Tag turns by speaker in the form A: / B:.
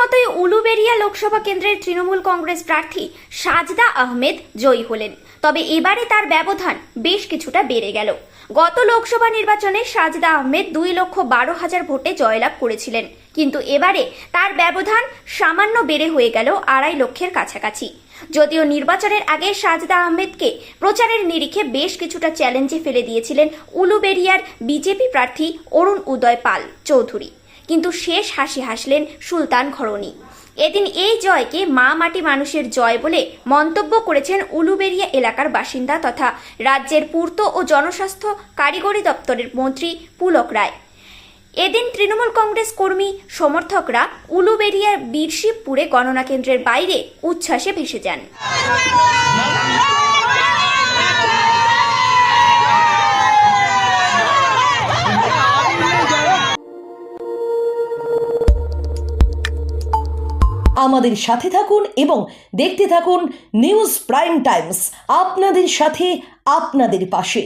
A: মতোই উলুবেড়িয়া লোকসভা কেন্দ্রের তৃণমূল কংগ্রেস প্রার্থী সাজদা আহমেদ জয়ী হলেন। তবে এবারে তার ব্যবধান বেশ কিছুটা বেড়ে গেল। গত লোকসভা নির্বাচনে সাজদা আহমেদ 2,12,000 ভোটে জয়লাভ করেছিলেন, কিন্তু এবারে তার ব্যবধান সামান্য বেড়ে হয়ে গেল 2.5 লক্ষের কাছাকাছি। যদিও নির্বাচনের আগে সাজদা আহমেদকে প্রচারের নিরিখে বেশ কিছুটা চ্যালেঞ্জে ফেলে দিয়েছিলেন উলুবেড়িয়ার বিজেপি প্রার্থী অরুণ উদয় পাল চৌধুরী, কিন্তু শেষ হাসি হাসলেন সুলতান ঘরণী। এদিন এই জয়কে মা মাটি মানুষের জয় বলে মন্তব্য করেছেন উলুবেড়িয়া এলাকার বাসিন্দা তথা রাজ্যের পূর্ত ও জনস্বাস্থ্য কারিগরি দপ্তরের মন্ত্রী পুলক রায়। এদিন তৃণমূল কংগ্রেস কর্মী সমর্থকরা উলুবেড়িয়ার বীরশিবপুরে গণনা কেন্দ্রের বাইরে উচ্ছ্বাসে ভেসে যান।
B: আমাদের সাথে থাকুন এবং দেখতে থাকুন নিউজ প্রাইম টাইমস, আপনাদের সাথে আপনাদের পাশে।